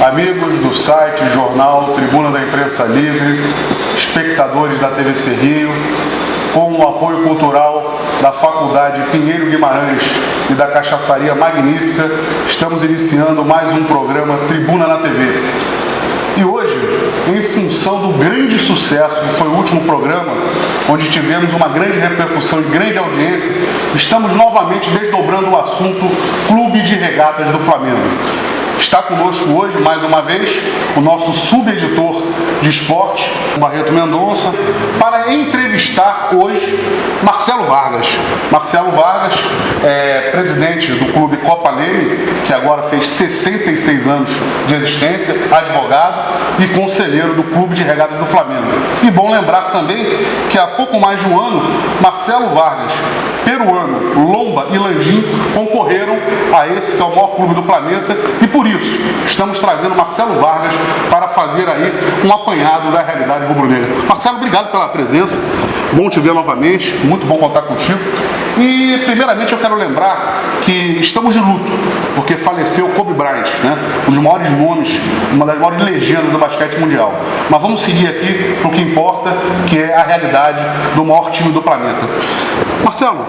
Amigos do site, jornal, Tribuna da Imprensa Livre, espectadores da TVC Rio, com o apoio cultural da Faculdade Pinheiro Guimarães e da Cachaçaria Magnífica, estamos iniciando mais um programa Tribuna na TV. E hoje, em função do grande sucesso que foi o último programa, onde tivemos uma grande repercussão e grande audiência, estamos novamente desdobrando o assunto Clube de Regatas do Flamengo. Está conosco hoje, mais uma vez, o nosso subeditor de esporte, Barreto Mendonça, para entrevistar hoje Marcelo Vargas. Marcelo Vargas é presidente do Clube Copa Leme, que agora fez 66 anos de existência, advogado e conselheiro do Clube de Regatas do Flamengo. E bom lembrar também que há pouco mais de um ano, Marcelo Vargas, peruano, Lomba e Landim concorreram a esse que é o maior clube do planeta e por isso estamos trazendo Marcelo Vargas para fazer aí um apanhado da realidade rubro-negra. Marcelo, obrigado pela presença, bom te ver novamente, muito bom contar contigo. E primeiramente eu quero lembrar que estamos de luto, porque faleceu Kobe Bryant, né? Um dos maiores nomes, uma das maiores legendas do basquete mundial. Mas vamos seguir aqui para o que importa, que é a realidade do maior time do planeta. Marcelo,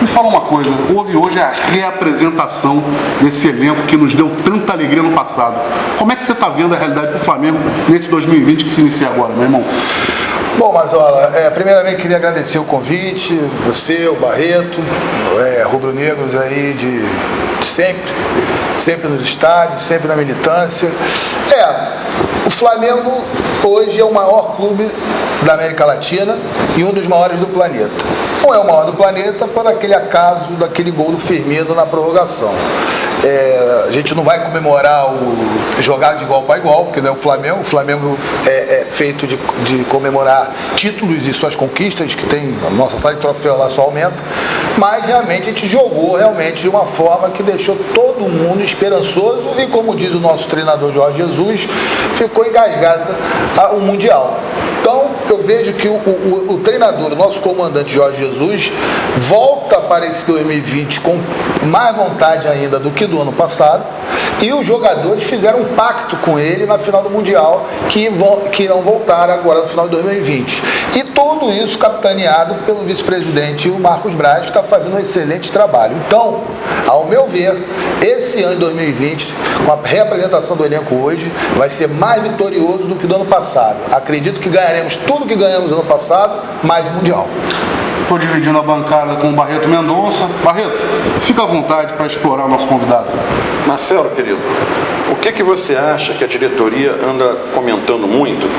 me fala uma coisa, houve hoje a reapresentação desse elenco que nos deu tanta alegria no passado. Como é que você está vendo a realidade do Flamengo nesse 2020 que se inicia agora, meu irmão? Bom, Mazola, primeiramente queria agradecer o convite, você, o Barreto, rubro-negros aí de sempre nos estádios, sempre na militância. O Flamengo hoje é o maior clube da América Latina e um dos maiores do planeta. Não é o maior do planeta por aquele acaso daquele gol do Firmino na prorrogação. A gente não vai comemorar jogar de igual para igual, porque não é o Flamengo. O Flamengo é feito de comemorar títulos e suas conquistas, que tem a nossa sala de troféu lá só aumenta, mas realmente a gente jogou realmente de uma forma que deixou todo mundo esperançoso e, como diz o nosso treinador Jorge Jesus, ficou engasgado o Mundial. Então, eu vejo que o treinador, o nosso comandante Jorge Jesus, volta para esse 2020 com mais vontade ainda do que do ano passado, e os jogadores fizeram um pacto com ele na final do Mundial, que irão voltar agora no final de 2020. E tudo isso capitaneado pelo vice-presidente o Marcos Braz, que está fazendo um excelente trabalho. Então, ao meu ver, esse ano de 2020, com a reapresentação do elenco hoje, vai ser mais vitorioso do que do ano passado. Acredito que ganharemos tudo que ganhamos no ano passado, mais o Mundial. Estou dividindo a bancada com o Barreto Mendonça. Barreto, fica à vontade para explorar o nosso convidado. Marcelo, querido, o que você acha que a diretoria anda comentando muito?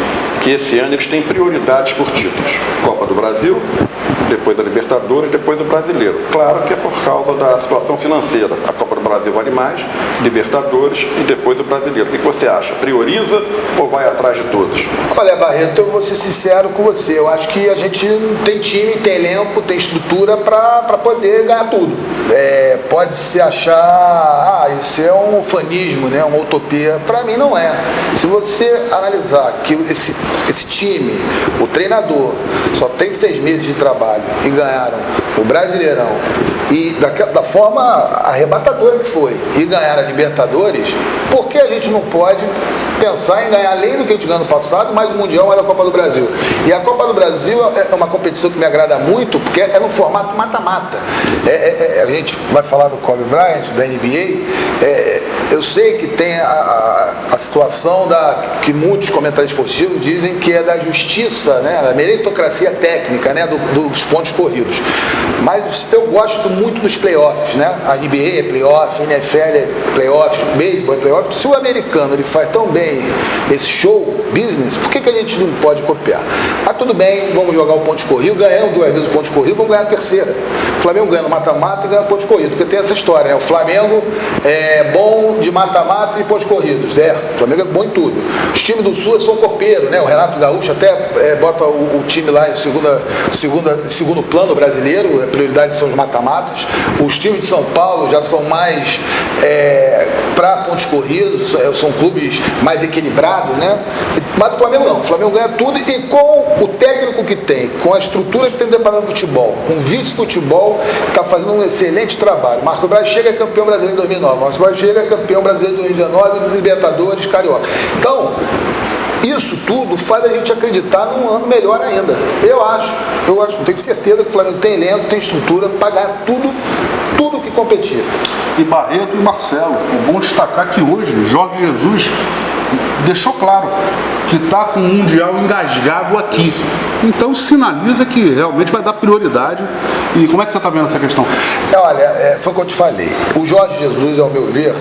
Que esse ano eles têm prioridades por títulos. Copa do Brasil, depois a Libertadores, depois o Brasileiro. Claro que é por causa da situação financeira. A Copa do Brasil vale mais, Libertadores e depois o Brasileiro. O que você acha? Prioriza ou vai atrás de todos? Olha, Barreto, eu vou ser sincero com você. Eu acho que a gente tem time, tem elenco, tem estrutura para poder ganhar tudo. Pode se achar, isso é um ufanismo, né? Uma utopia. Para mim não é. Se você analisar que esse time, o treinador, só tem 6 meses de trabalho e ganharam o Brasileirão e da forma arrebatadora que foi e ganharam a Libertadores, por que a gente não pode pensar em ganhar além do que a gente ganhou no passado, mais o Mundial, mais a Copa do Brasil? E a Copa do Brasil é uma competição que me agrada muito, porque é no formato mata-mata. A gente vai falar do Kobe Bryant, da NBA, eu sei que tem a situação que muitos comentários esportivos dizem que é da justiça, né, da meritocracia técnica, né, dos pontos corridos. Mas eu gosto muito dos playoffs, né? A NBA é playoff, a NFL é playoff, o beisebol é playoff. Se o americano ele faz tão bem esse show business, por que a gente não pode copiar? Mas tudo bem, vamos jogar o ponto corrido, ganhamos 2 vezes o ponto corrido, vamos ganhar a terceira. O Flamengo ganha no mata-mata e ganha ponto corrido, porque tem essa história, né? O Flamengo é bom de mata-mata e pontos corridos. O Flamengo é bom em tudo. Os times do Sul são copeiros, né? O Renato Gaúcho até bota o time lá em segundo plano brasileiro, a prioridade são os mata-matas. Os times de São Paulo já são mais para pontos corridos, são clubes mais mais equilibrado, né? Mas o Flamengo não. O Flamengo ganha tudo e com o técnico que tem, com a estrutura que tem do departamento de futebol, com o vice-futebol que está fazendo um excelente trabalho. Marcos Braz chega a campeão brasileiro em 2009. Marcos Braz chega a campeão brasileiro em 2019, Libertadores, Carioca. Então, isso tudo faz a gente acreditar num ano melhor ainda. Eu acho, tenho certeza que o Flamengo tem elenco, tem estrutura para ganhar tudo que competir. E Barreto e Marcelo, é bom destacar que hoje o Jorge Jesus deixou claro que está com o Mundial engasgado aqui. Então sinaliza que realmente vai dar prioridade. E como é que você está vendo essa questão? Olha, foi o que eu te falei. O Jorge Jesus, ao meu ver,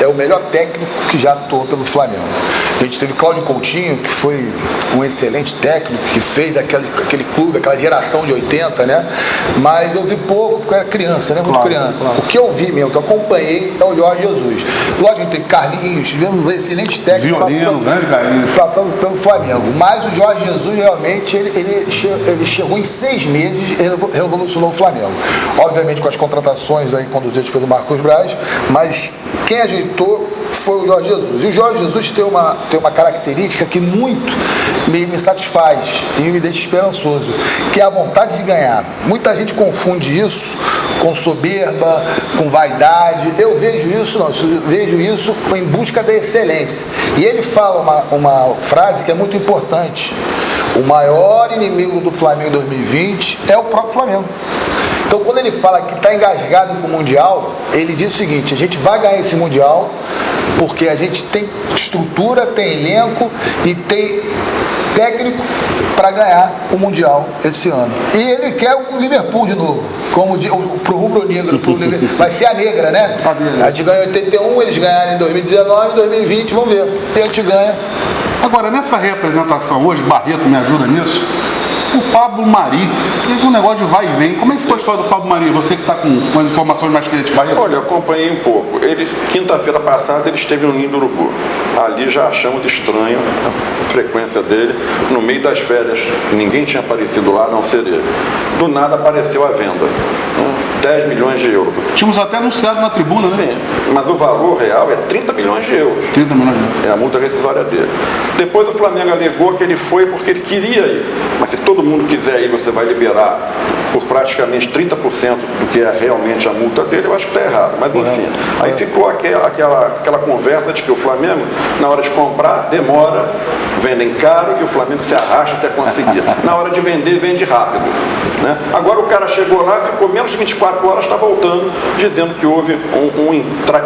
é o melhor técnico que já atuou pelo Flamengo. A gente teve Cláudio Coutinho, que foi um excelente técnico, que fez aquele clube, aquela geração de 80, né? Mas eu vi pouco, porque eu era criança, né? Muito criança. Claro. O que eu vi mesmo, que eu acompanhei, é o Jorge Jesus. Lógico que a gente teve Carlinhos, tivemos excelentes técnicos passando pelo Flamengo. Mas o Jorge Jesus, realmente, ele chegou em 6 meses e revolucionou o Flamengo. Obviamente com as contratações aí conduzidas pelo Marcos Braz, mas quem ajeitou foi o Jorge Jesus. E o Jorge Jesus tem uma característica que muito me satisfaz e me deixa esperançoso, que é a vontade de ganhar. Muita gente confunde isso com soberba, com vaidade. Eu vejo isso em busca da excelência. E ele fala uma frase que é muito importante. O maior inimigo do Flamengo em 2020 é o próprio Flamengo. Então, quando ele fala que está engasgado com o Mundial, ele diz o seguinte: a gente vai ganhar esse Mundial porque a gente tem estrutura, tem elenco e tem técnico para ganhar o Mundial esse ano. E ele quer o Liverpool de novo, como pro rubro-negro, vai ser a negra, né? A gente ganhou em 81, eles ganharam em 2019, 2020, vamos ver. E a gente ganha. Agora, nessa representação hoje, Barreto me ajuda nisso, o Pablo Mari fez um negócio de vai e vem. Como é que ficou a história do Pablo Mari? Você que está com as informações mais quentes, Barreto? Olha, eu acompanhei um pouco. Quinta-feira passada, ele esteve no Ninho do Urubu. Ali já achamos estranho a frequência dele. No meio das férias, ninguém tinha aparecido lá, a não ser ele. Do nada apareceu a venda. 10 milhões de euros. Tínhamos até anunciado na tribuna, né? Sim, mas o valor real é 30 milhões de euros. 30 milhões de euros. É a multa rescisória dele. Depois o Flamengo alegou que ele foi porque ele queria ir. Mas se todo mundo quiser ir, você vai liberar por praticamente 30% do que é realmente a multa dele, eu acho que está errado. Mas enfim, aí ficou aquela conversa de que o Flamengo, na hora de comprar, demora, vendem caro e o Flamengo se arrasta até conseguir. Na hora de vender, vende rápido. Né? Agora o cara chegou lá, ficou menos de 24 horas, está voltando, dizendo que houve um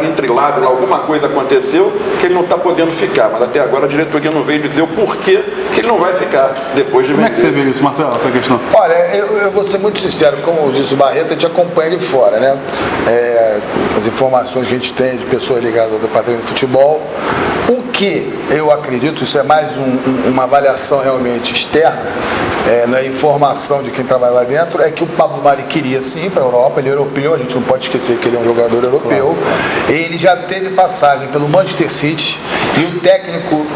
entrelado, alguma coisa aconteceu, que ele não está podendo ficar. Mas até agora a diretoria não veio dizer o porquê que ele não vai ficar depois de vender. Como é que você vê isso, Marcelo, essa questão? Olha, eu vou ser muito sincero, como disse o Barreto, a gente acompanha ele fora, né? As informações que a gente tem de pessoas ligadas ao departamento de futebol. O que eu acredito, isso é mais uma avaliação realmente externa, na informação de quem trabalha lá dentro, é que o Pablo Mari queria sim para a Europa, ele é europeu, a gente não pode esquecer que ele é um jogador europeu. Claro. Ele já teve passagem pelo Manchester City e o técnico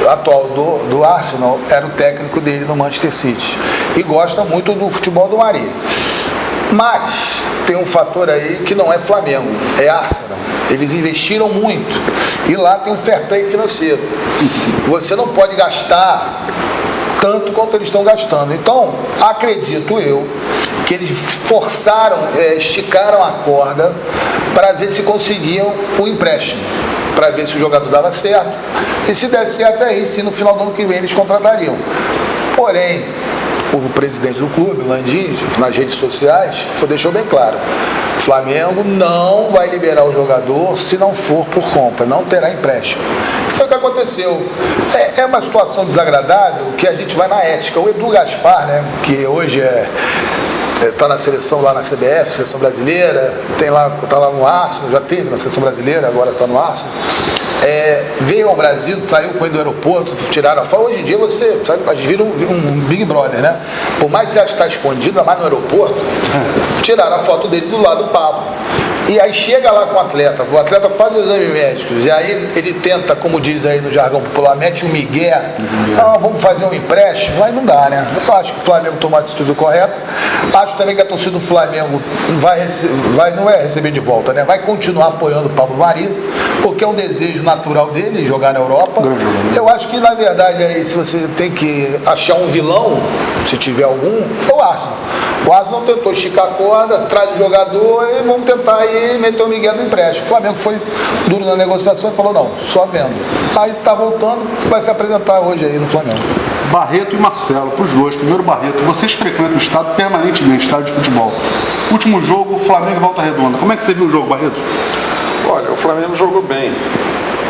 atual do Arsenal era o técnico dele no Manchester City e gosta muito do futebol do Mari. Mas tem um fator aí que não é Flamengo, é Arsenal. Eles investiram muito e lá tem um fair play financeiro. Você não pode gastar tanto quanto eles estão gastando. Então, acredito eu que eles esticaram a corda para ver se conseguiam o empréstimo, para ver se o jogador dava certo, e se der certo aí, sim, no final do ano que vem eles contratariam. Porém, o presidente do clube, o Landim, nas redes sociais, deixou bem claro: Flamengo não vai liberar o jogador se não for por compra, não terá empréstimo. Foi o que aconteceu. É uma situação desagradável que a gente vai na ética. O Edu Gaspar, né, que hoje está na seleção lá na CBF, seleção brasileira, está lá no Arsenal, já teve na seleção brasileira, agora está no Arsenal. Veio ao Brasil, saiu com ele do aeroporto, tiraram a foto. Hoje em dia você sabe, vira um Big Brother, né? Por mais que você ache que está escondido, mas no aeroporto, tiraram a foto dele do lado do Pablo. E aí chega lá com o atleta faz os exames médicos, e aí ele tenta, como diz aí no jargão popular, mete um migué, vamos fazer um empréstimo, aí não dá, né? Eu acho que o Flamengo tomou a atitude correta, acho também que a torcida do Flamengo não vai receber de volta, né? Vai continuar apoiando o Pablo Mari, porque é um desejo natural dele jogar na Europa. Eu acho que, na verdade, aí, se você tem que achar um vilão, se tiver algum, foi o Arsenal. O Arsenal tentou esticar a corda, traz o jogador e vamos tentar aí meter o Miguel no empréstimo. O Flamengo foi duro na negociação e falou, não, só vendo. Aí tá voltando e vai se apresentar hoje aí no Flamengo. Barreto e Marcelo, para os dois. Primeiro, Barreto, vocês frequentam o estádio permanentemente, estádio de futebol. Último jogo, Flamengo e Volta Redonda. Como é que você viu o jogo, Barreto? Olha, o Flamengo jogou bem.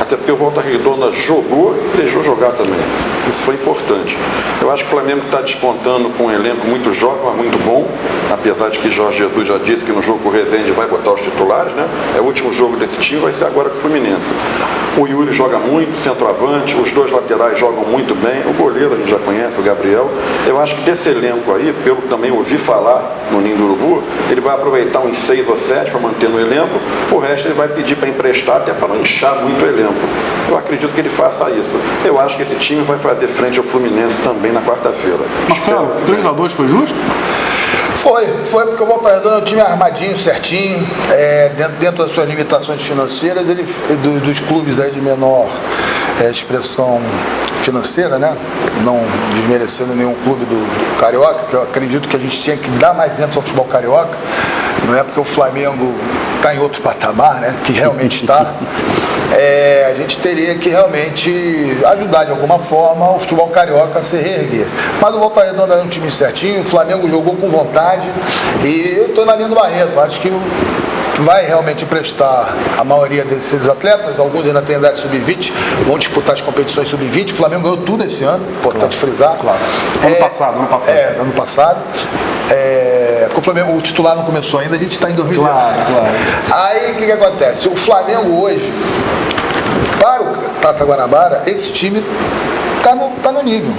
Até porque o Volta Redonda jogou e deixou jogar também. Isso foi importante. Eu acho que o Flamengo está despontando com um elenco muito jovem, mas muito bom. Apesar de que Jorge Jesus já disse que no jogo com o Rezende vai botar os titulares, né? É o último jogo desse time, vai ser agora com o Fluminense. O Yuri joga muito, centroavante, os dois laterais jogam muito bem. O goleiro a gente já conhece, o Gabriel. Eu acho que desse elenco aí, pelo que também ouvi falar no Ninho do Urubu, ele vai aproveitar uns 6 ou 7 para manter no elenco. O resto ele vai pedir para emprestar, até para não inchar muito o elenco. Eu acredito que ele faça isso. Eu acho que esse time vai fazer frente ao Fluminense também na quarta-feira. Marcelo, 3-2 foi justo? Foi porque o Volta Redonda é um time armadinho, certinho, dentro das suas limitações financeiras, dos clubes aí de menor expressão financeira, né? Não desmerecendo nenhum clube do Carioca, que eu acredito que a gente tinha que dar mais ênfase ao futebol carioca. Não é porque o Flamengo está em outro patamar, né? Que realmente está. A gente teria que realmente ajudar de alguma forma o futebol carioca a se reerguer. Mas o Volta Redonda é um time certinho, o Flamengo jogou com vontade e eu estou na linha do Barreto. Acho que vai realmente emprestar a maioria desses atletas, alguns ainda têm idade sub-20, vão disputar as competições sub-20. O Flamengo ganhou tudo esse ano, importante frisar. Claro. Ano passado. Ano passado. O Flamengo, o titular não começou ainda, a gente está em 2019. Claro. Aí o que acontece? O Flamengo hoje, para o Taça Guanabara, esse time tá no nível.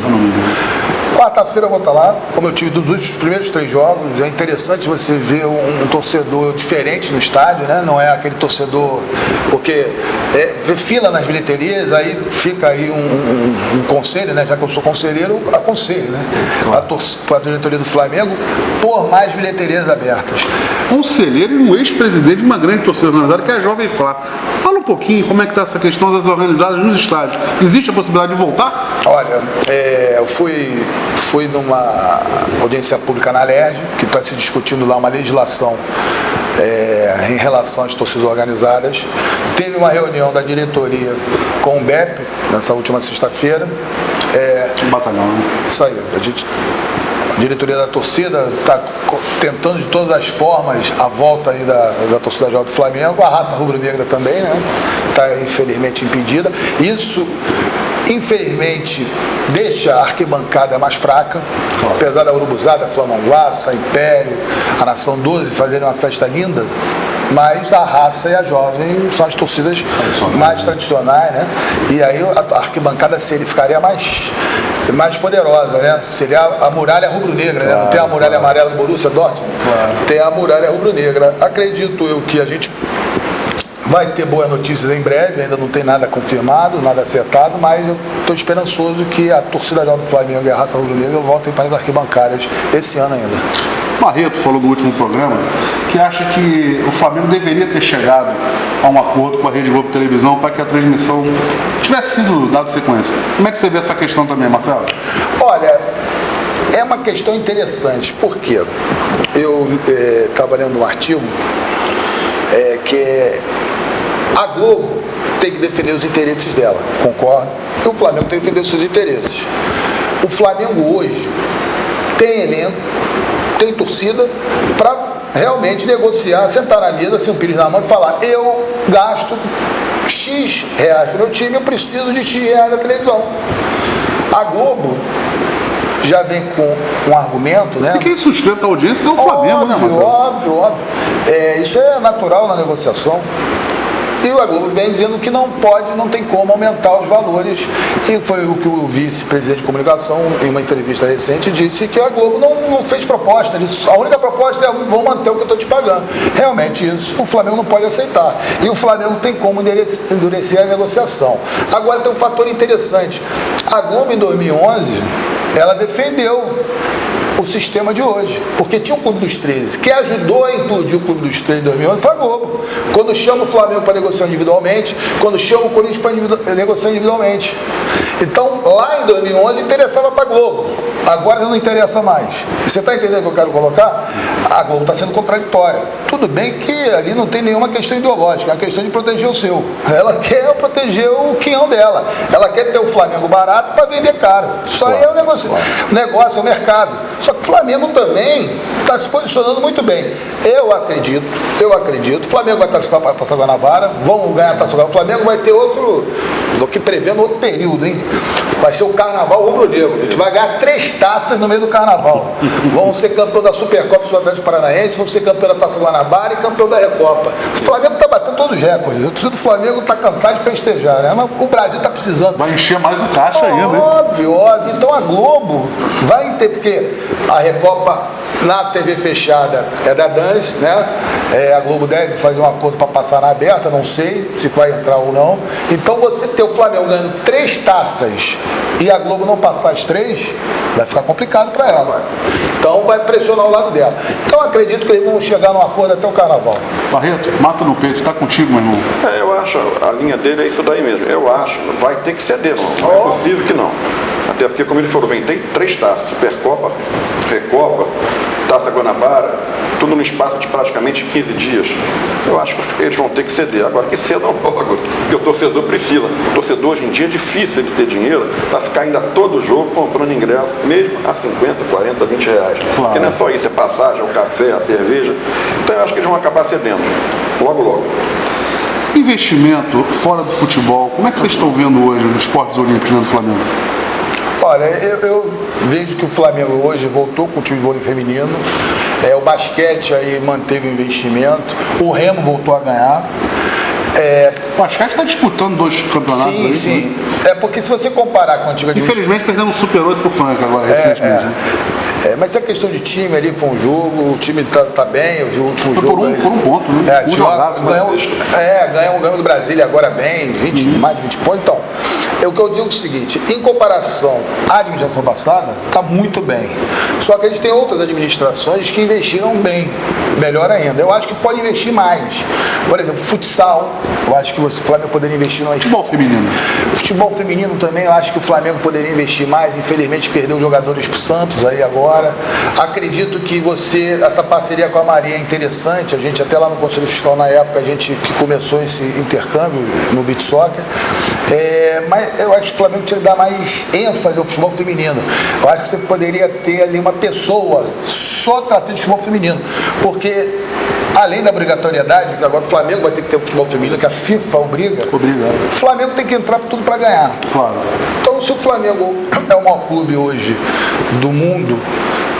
Quarta-feira eu vou estar lá, como eu tive dos primeiros 3 jogos. É interessante você ver um torcedor diferente no estádio, né? Não é aquele torcedor, porque vê fila nas bilheterias, aí fica aí um conselho, né? Já que eu sou conselheiro, aconselho, né? A diretoria do Flamengo por mais bilheterias abertas. Conselheiro e um ex-presidente de uma grande torcida organizada, que é a Jovem Flá. Fala um pouquinho como é que está essa questão das organizadas nos estádios. Existe a possibilidade de voltar? Olha, eu fui numa audiência pública na Alerj, que está se discutindo lá uma legislação em relação às torcidas organizadas. Teve uma reunião da diretoria com o BEP nessa última sexta-feira. Batalhão, né? Isso aí, a diretoria da torcida está tentando de todas as formas a volta aí da torcida jovem do Flamengo, a raça rubro-negra também, né? Está infelizmente impedida. Isso, infelizmente, deixa a arquibancada mais fraca, apesar da Urubuzada, Flamanguaça, Império, a Nação 12 fazerem uma festa linda, mas a raça e a jovem são as torcidas mais tradicionais, né? E aí a arquibancada ficaria mais poderosa, né? Seria a muralha rubro-negra, né? Não tem a muralha amarela do Borussia Dortmund? Tem a muralha rubro-negra. Acredito eu que a gente vai ter boas notícias em breve, ainda não tem nada confirmado, nada acertado, mas eu estou esperançoso que a torcida do Flamengo e a raça rubro-negra voltem para as arquibancadas esse ano ainda. Barreto falou no último programa que acha que o Flamengo deveria ter chegado a um acordo com a Rede Globo Televisão para que a transmissão tivesse sido dada sequência. Como é que você vê essa questão também, Marcelo? Olha, é uma questão interessante, porque eu estava lendo um artigo que a Globo tem que defender os interesses dela, concordo? E o Flamengo tem que defender os seus interesses. O Flamengo hoje tem elenco, tem torcida para realmente negociar, sentar na mesa, sem o pires na mão e falar: eu gasto X reais no meu time, eu preciso de X reais na televisão. A Globo já vem com um argumento, né? E quem sustenta a audiência é o Flamengo, né, Marcelo? Óbvio. Isso é natural na negociação. E a Globo vem dizendo que não pode, não tem como aumentar os valores. E foi o que o vice-presidente de comunicação, em uma entrevista recente, disse que a Globo não fez proposta. A única proposta é: vão manter o que eu estou te pagando. Realmente isso o Flamengo não pode aceitar. E o Flamengo tem como endurecer a negociação. Agora tem um fator interessante. A Globo, em 2011, ela defendeu o sistema de hoje, porque tinha o Clube dos 13, que ajudou a implodir o Clube dos 13 em 2011 foi a Globo, quando chama o Flamengo para negociar individualmente, quando chama o Corinthians para negociar individualmente. Então, lá em 2011 interessava para a Globo, agora não interessa mais. Você está entendendo o que eu quero colocar? A Globo está sendo contraditória. Tudo bem que ali não tem nenhuma questão ideológica, é uma questão de proteger o seu. Ela quer proteger o quinhão dela, ela quer ter o Flamengo barato para vender caro. Isso aí é o negócio. O negócio é o mercado. Só que o Flamengo também está se posicionando muito bem. Eu acredito, o Flamengo vai classificar para a Taça Guanabara, vão ganhar a Taça Guanabara. O Flamengo vai ter outro, do que prevendo outro período, hein? Vai ser o Carnaval rubro-negro. A gente vai ganhar 3 taças no meio do Carnaval. Vão ser campeão da Supercopa do Atlético Paranaense, vão ser campeão da Taça Guanabara e campeão da Recopa. O Flamengo está batendo todos os recordes. O torcedor do Flamengo está cansado de festejar, né? Mas o Brasil está precisando. Vai encher mais o caixa ainda, hein? Óbvio. Então a Globo vai ter, porque a Recopa na TV fechada é da Dance, né? A Globo deve fazer um acordo para passar na aberta, não sei se vai entrar ou não. Então você ter o Flamengo ganhando 3 taças e a Globo não passar as 3, vai ficar complicado para ela. Então vai pressionar o lado dela. Então acredito que eles vão chegar num acordo até o Carnaval. Barreto, mata no peito, tá contigo, meu irmão. Eu acho, a linha dele é isso daí mesmo. Eu acho, vai ter que ceder, não é possível que não. Até porque, como ele falou, vem 3 taças, Supercopa, Recopa, Taça Guanabara, tudo no espaço de praticamente 15 dias. Eu acho que eles vão ter que ceder. Agora que cedam logo, porque o torcedor precisa. O torcedor hoje em dia é difícil ele ter dinheiro para ficar ainda todo jogo comprando ingresso, mesmo a 50, 40, 20 reais. Claro. Porque não é só isso, é passagem, é o café, a cerveja. Então eu acho que eles vão acabar cedendo, logo, logo. Investimento fora do futebol, como é que vocês estão vendo hoje nos esportes olímpicos do Flamengo? Olha, eu vejo que o Flamengo hoje voltou com o time de vôlei feminino, o basquete aí manteve o investimento, o Remo voltou a ganhar. O basquete está disputando 2 campeonatos aí. Sim. É porque se você comparar com a antiga infelizmente perdemos um Super 8 pro Franca agora, recentemente. Mas é questão de time ali, foi um jogo, o time tá bem, eu vi o último jogo. Por um ponto, né? Ganhou do Brasília agora bem, mais de 20 pontos. Então, o que eu digo é o seguinte, em comparação à administração passada, está muito bem. Só que a gente tem outras administrações que investiram bem, melhor ainda. Eu acho que pode investir mais. Por exemplo, futsal, eu acho que o Flamengo poderia investir mais. Futebol feminino. Futebol feminino também, eu acho que o Flamengo poderia investir mais. Infelizmente perdeu jogadores pro Santos aí agora. Acredito que essa parceria com a Maria é interessante. A gente até lá no Conselho Fiscal na época, a gente que começou esse intercâmbio no beach soccer. Mas eu acho que o Flamengo tinha que dar mais ênfase ao futebol feminino. Eu acho que você poderia ter ali uma pessoa só tratando de futebol feminino. Porque além da obrigatoriedade, que agora o Flamengo vai ter que ter o futebol feminino, que a FIFA obriga. O Flamengo tem que entrar por tudo para ganhar. Claro. Então, se o Flamengo é o maior clube hoje do mundo,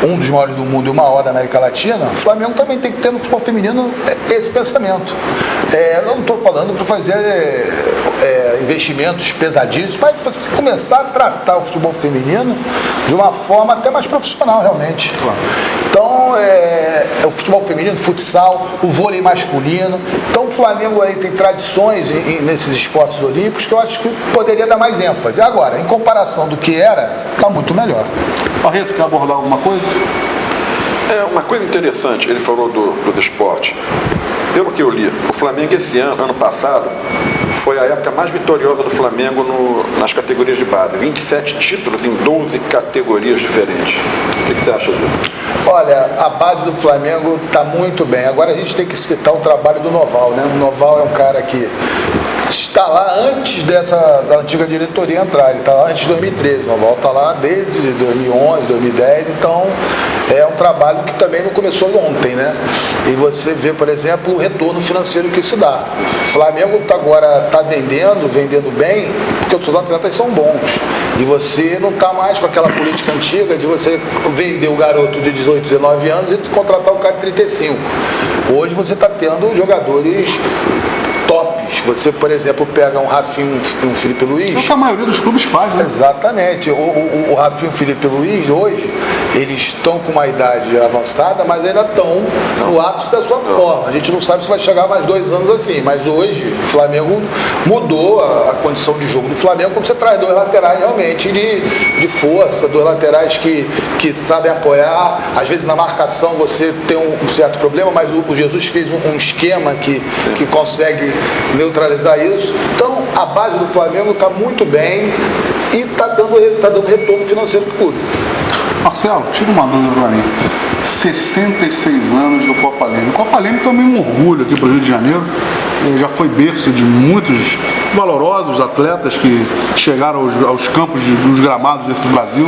um dos maiores do mundo e o maior da América Latina, o Flamengo também tem que ter no futebol feminino esse pensamento. Eu não estou falando para fazer investimentos pesadíssimos, mas você tem que começar a tratar o futebol feminino de uma forma até mais profissional, realmente. Claro. Então, o futebol feminino, futsal, o vôlei masculino. Então, o Flamengo aí tem tradições nesses esportes olímpicos que eu acho que poderia dar mais ênfase. Agora, em comparação do que era, está muito melhor. Barreto, quer abordar alguma coisa? Uma coisa interessante, ele falou do esporte. Pelo que eu li, o Flamengo esse ano passado, foi a época mais vitoriosa do Flamengo nas categorias de base. 27 títulos em 12 categorias diferentes. O que você acha disso? Olha, a base do Flamengo está muito bem. Agora a gente tem que citar o trabalho do Noval, né? O Noval é um cara que está lá antes da antiga diretoria entrar. Ele está lá antes de 2013. O Noval está lá desde 2011, 2010. Então, é um trabalho que também não começou ontem, né? E você vê, por exemplo, o retorno financeiro que isso dá. O Flamengo agora está vendendo bem, porque os seus atletas são bons. E você não está mais com aquela política antiga de você vender o garoto de 18, 19 anos e contratar o cara de 35. Hoje você está tendo jogadores tops, nomes. Você, por exemplo, pega um Rafinho e um Felipe Luiz. É o que a maioria dos clubes faz, né? Exatamente. O Rafinho e o Felipe Luiz, hoje, eles estão com uma idade avançada, mas ainda estão no ápice da sua forma. A gente não sabe se vai chegar mais 2 anos assim, mas hoje o Flamengo mudou a condição de jogo do Flamengo quando você traz 2 laterais realmente de força, 2 laterais que sabem apoiar. Às vezes na marcação você tem um certo problema, mas o Jesus fez um esquema que consegue neutralizar isso. Então a base do Flamengo está muito bem e está dando retorno financeiro para o clube. Marcelo, tira uma dúvida para mim. 66 anos do Copa Leme. O Copa Leme também é um orgulho aqui para o Rio de Janeiro. Já foi berço de muitos valorosos atletas que chegaram aos campos dos gramados desse Brasil.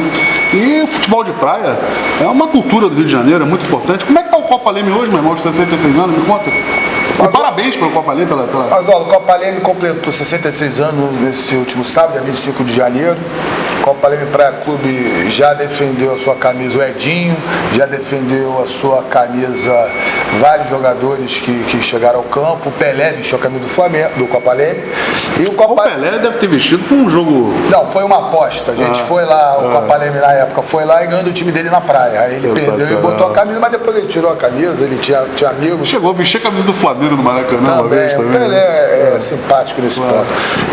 E o futebol de praia é uma cultura do Rio de Janeiro, é muito importante. Como é que está o Copa Leme hoje, meu irmão, de 66 anos? Me conta. E parabéns pelo Copa Leme. Mas olha, o Copa Leme completou 66 anos nesse último sábado, 25 de janeiro. O Copa Leme Praia Clube já defendeu a sua camisa, o Edinho, já defendeu a sua camisa vários jogadores que chegaram ao campo. O Pelé vestiu a camisa do Flamengo, do Copa Leme. E o Pelé deve ter vestido para um jogo... Não, foi uma aposta. A gente foi lá, o Copa Leme na época foi lá e ganhou o time dele na praia. Aí ele perdeu e botou a camisa, mas depois ele tirou a camisa, ele tinha amigos. Chegou a vestir a camisa do Flamengo no Maracanã uma vez também. O Pelé é simpático nesse ponto.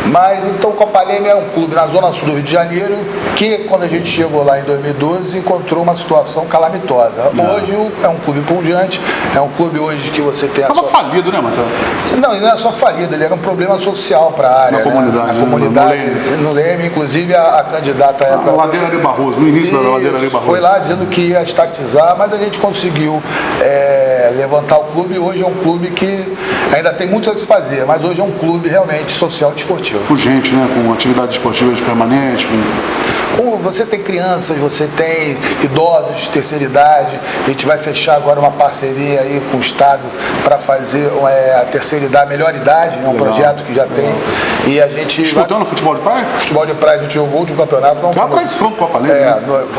Mas então o Copa Leme é um clube na zona sul do Rio de Janeiro que, quando a gente chegou lá em 2012, encontrou uma situação calamitosa. Hoje é um clube pungente, é um clube hoje que você tem Estava falido, né, Marcelo? Não, ele não é só falido, ele era um problema social para a área. Na comunidade. Na comunidade, no Leme, inclusive a candidata à época. A Ladeira de Barroso, no início da Ladeira de Barroso. Foi lá dizendo que ia estatizar, mas a gente conseguiu levantar o clube. Hoje é um clube que ainda tem muito a se fazer, mas hoje é um clube realmente social e desportivo. Com gente, né? Com atividades esportivas permanentes. Você tem crianças, você tem idosos de terceira idade. A gente vai fechar agora uma parceria aí com o Estado para fazer a terceira idade, a melhor idade. É um projeto que já tem. E a gente. Disputando futebol de praia? Futebol de praia, a gente jogou de um campeonato. Não é uma tradição do Copa Leme.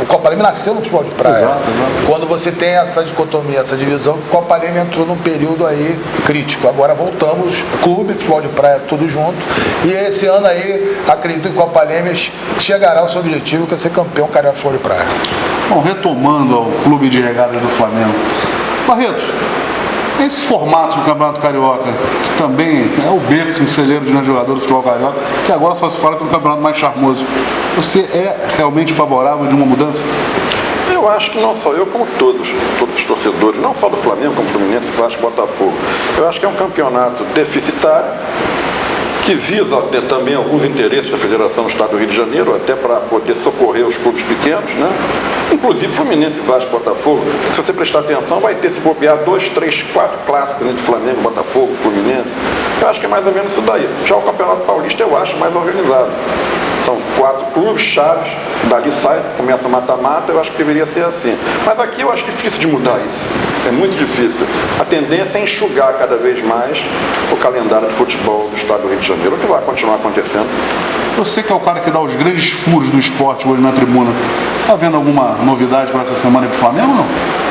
O Copa Leme nasceu no futebol de praia. Exato. Quando você tem essa dicotomia, essa divisão, o Copa Leme entrou num período aí crítico. Agora voltamos, clube, futebol de praia, tudo junto. E esse ano aí, acredito que o Copa Leme chegará ao seu objetivo, que é ser campeão carioca de futebol de praia. Bom, retomando ao clube de regatas do Flamengo. Barreto, esse formato do Campeonato Carioca, que também é o berço, um celeiro de grande jogador do futebol carioca, que agora só se fala que é um campeonato mais charmoso. Você é realmente favorável de uma mudança? Eu acho que não só eu, como todos os torcedores, não só do Flamengo, como Fluminense, Vasco, Botafogo. Eu acho que é um campeonato deficitário, que visa também alguns interesses da Federação do Estado do Rio de Janeiro, até para poder socorrer os clubes pequenos, né? Inclusive Fluminense, Vasco, Botafogo. Se você prestar atenção, vai ter, se bobear, 2, 3, 4 clássicos entre Flamengo, Botafogo, Fluminense. Eu acho que é mais ou menos isso daí. Já o Campeonato Paulista eu acho mais organizado. São 4 clubes chaves, dali sai, começa mata-mata, eu acho que deveria ser assim. Mas aqui eu acho difícil de mudar isso. É muito difícil. A tendência é enxugar cada vez mais o calendário de futebol do Estado do Rio de Janeiro, o que vai continuar acontecendo. Você que é o cara que dá os grandes furos do esporte hoje na tribuna, está vendo alguma novidade para essa semana para o Flamengo ou não?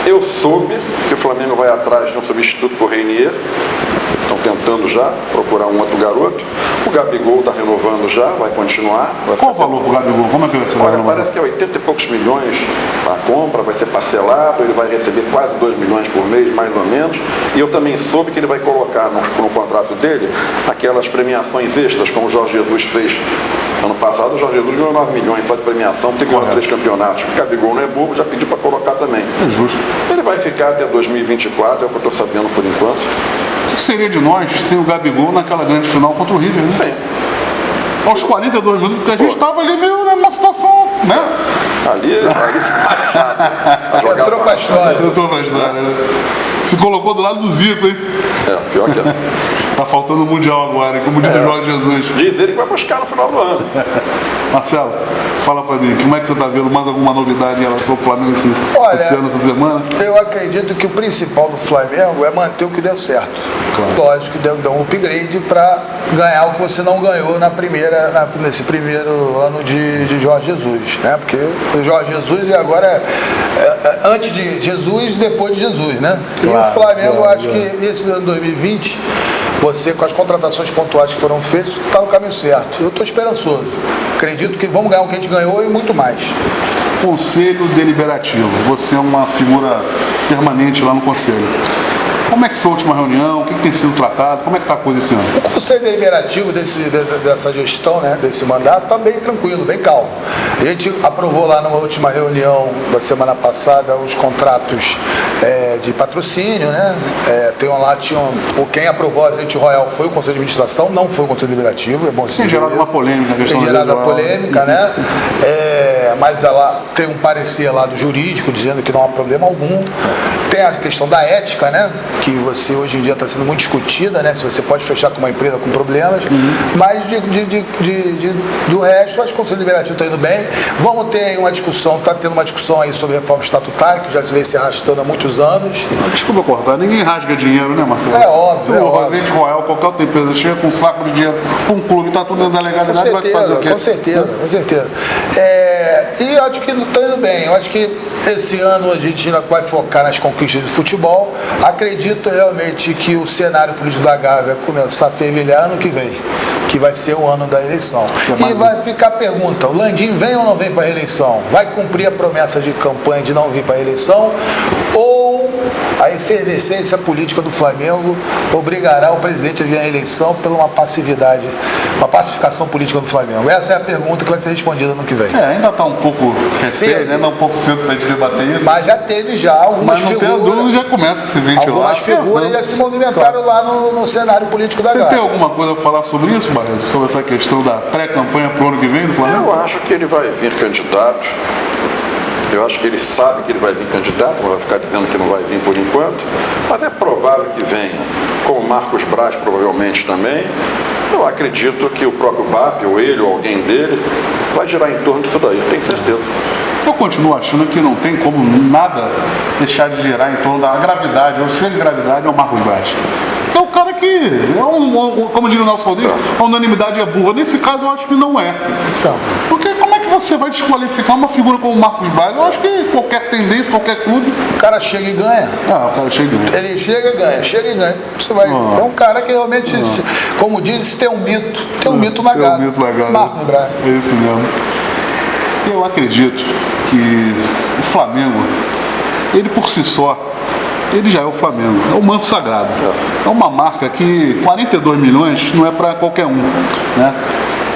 Eu soube que o Flamengo vai atrás de um substituto para o Reinier. Estão tentando já procurar um outro garoto. O Gabigol está renovando já, vai continuar. Qual o valor para o Gabigol? Como é que vai ser? Olha, parece que é 80 e poucos milhões a compra, vai ser parcelado, ele vai receber quase 2 milhões por mês, mais ou menos. E eu também soube que ele vai colocar no contrato dele aquelas premiações extras, como o Jorge Jesus fez. Ano passado o Jorge Jesus ganhou 9 milhões só de premiação, porque ganhou 3 campeonatos. O Gabigol não é bobo, já pediu para colocar também. É justo. Ele vai ficar até 2024, é o que eu estou sabendo por enquanto. O que seria de nós sem o Gabigol naquela grande final contra o River, né? Sim. Aos 42 minutos, porque a gente estava ali meio numa situação, né? Ali entrou pra história. Entrou pra história, né? Se colocou do lado do Zico, hein? Pior que é. Tá faltando o Mundial agora, como disse o Jorge Jesus. Diz ele que vai buscar no final do ano. Marcelo, fala pra mim, como é que você tá vendo mais alguma novidade em relação ao Flamengo esse ano, essa semana? Eu acredito que o principal do Flamengo é manter o que deu certo. Claro. Lógico que deve dar um upgrade para ganhar o que você não ganhou nesse primeiro ano de Jorge Jesus, né? Porque o Jorge Jesus agora antes de Jesus e depois de Jesus, né? Claro, e o Flamengo, acho que esse ano 2020 você, com as contratações pontuais que foram feitas, está no caminho certo. Eu estou esperançoso. Acredito que vamos ganhar o que a gente ganhou e muito mais. Conselho Deliberativo. Você é uma figura permanente lá no Conselho. Como é que foi a última reunião? O que tem sido tratado? Como é que está a coisa esse ano? O Conselho Deliberativo dessa gestão, né, desse mandato, está bem tranquilo, bem calmo. A gente aprovou lá numa última reunião da semana passada os contratos de patrocínio, né? Quem aprovou a Azeite Royal foi o Conselho de Administração, não foi o Conselho Deliberativo, é bom dizer. Tem gerado uma polêmica a questão Tem gerado uma polêmica, né? Mas ela tem um parecer lá do jurídico dizendo que não há problema algum. Tem a questão da ética, né? Que você hoje em dia está sendo muito discutida, né? Se você pode fechar com uma empresa com problemas. Mas do resto, acho que o Conselho Deliberativo está indo bem. Vamos ter uma discussão, está tendo uma discussão aí sobre reforma estatutária, que já se vem se arrastando há muitos anos. Desculpa cortar, ninguém rasga dinheiro, né, Marcelo? É óbvio. O Azeite Royal, qualquer outra empresa chega com um saco de dinheiro para um clube, está tudo dentro da legalidade, vai fazer o quê? Com certeza. E acho que está indo bem. Eu acho que esse ano a gente ainda vai focar nas conquistas do futebol. Acredito realmente que o cenário político da Gávea vai começar a fervilhar ano que vem, que vai ser o ano da eleição. E vai ficar a pergunta, o Landim vem ou não vem para a reeleição? Vai cumprir a promessa de campanha de não vir para a eleição? Ou a efervescência política do Flamengo obrigará o presidente a vir à eleição pela uma passividade, uma pacificação política do Flamengo? Essa é a pergunta que vai ser respondida no que vem. Ainda está um pouco receio, né? Ainda um pouco cedo para a gente debater isso. Mas já teve algumas figuras. Mas não tem dúvida, já começa a se ventilar. Algumas figuras já se movimentaram lá no cenário político da Gávea. Você tem alguma coisa a falar sobre isso, Barreto? Sobre essa questão da pré-campanha para o ano que vem do Flamengo? Eu acho que ele vai vir candidato. Eu acho que ele sabe que ele vai vir candidato, não vai ficar dizendo que não vai vir por enquanto, mas é provável que venha, como Marcos Braz provavelmente também. Eu acredito que o próprio BAP, ou ele, ou alguém dele, vai girar em torno disso daí, tenho certeza. Eu continuo achando que não tem como nada deixar de girar em torno da gravidade, ou ser gravidade, é o Marcos Braz. É o cara que, como diria o Nelson Rodrigues, a unanimidade é burra. Nesse caso, eu acho que não é. Porque como é que você vai desqualificar uma figura como o Marcos Braz? Eu acho que qualquer tendência, qualquer clube... O cara chega e ganha. O cara chega e ganha. Ele chega e ganha. Você vai... É um cara que realmente, como diz, tem um mito. Tem um mito na Gávea. Marcos Braz. É isso mesmo. Eu acredito que o Flamengo, ele por si só, ele já é o Flamengo, é o manto sagrado. É uma marca que 42 milhões não é para qualquer um, né?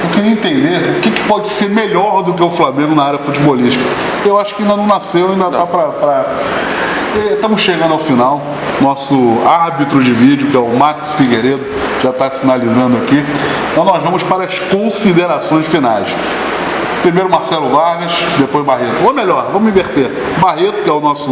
Eu queria entender o que pode ser melhor do que o Flamengo na área futebolística. Eu acho que ainda não nasceu, ainda está para... Estamos chegando ao final. Nosso árbitro de vídeo, que é o Max Figueiredo, já está sinalizando aqui. Então nós vamos para as considerações finais. Primeiro Marcelo Vargas, depois Barreto. Ou melhor, vamos inverter. Barreto, que é o nosso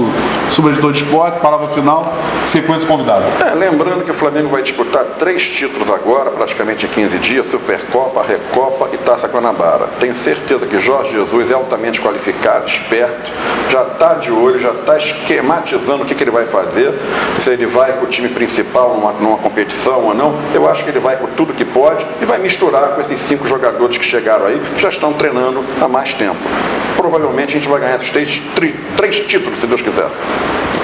subeditor de esporte, palavra final, sequência convidada. Lembrando que o Flamengo vai disputar 3 títulos agora, praticamente em 15 dias, Supercopa, Recopa e Taça Guanabara. Tenho certeza que Jorge Jesus é altamente qualificado, esperto, já está de olho, já está esquematizando o que ele vai fazer, se ele vai com o time principal numa competição ou não. Eu acho que ele vai com tudo que pode e vai misturar com esses 5 jogadores que chegaram aí, que já estão treinando há mais tempo. Provavelmente a gente vai ganhar esses 3 títulos, se Deus quiser.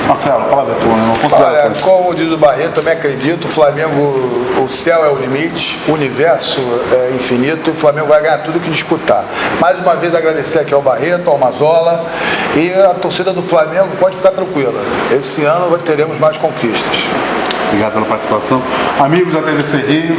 Marcelo, palavra tua, como diz o Barreto, também acredito, o Flamengo, o céu é o limite, o universo é infinito, e o Flamengo vai ganhar tudo que disputar. Mais uma vez agradecer aqui ao Barreto, ao Mazola, e a torcida do Flamengo pode ficar tranquila. Esse ano teremos mais conquistas. Obrigado pela participação. Amigos da TVC Rio,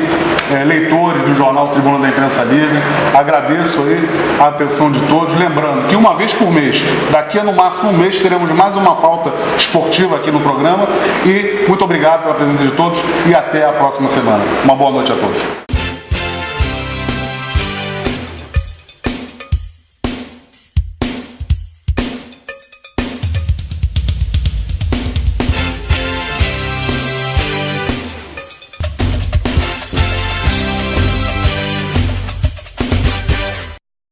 leitores do jornal Tribuna da Imprensa Livre, agradeço aí a atenção de todos. Lembrando que uma vez por mês, daqui a no máximo um mês, teremos mais uma pauta esportiva aqui no programa. E muito obrigado pela presença de todos e até a próxima semana. Uma boa noite a todos.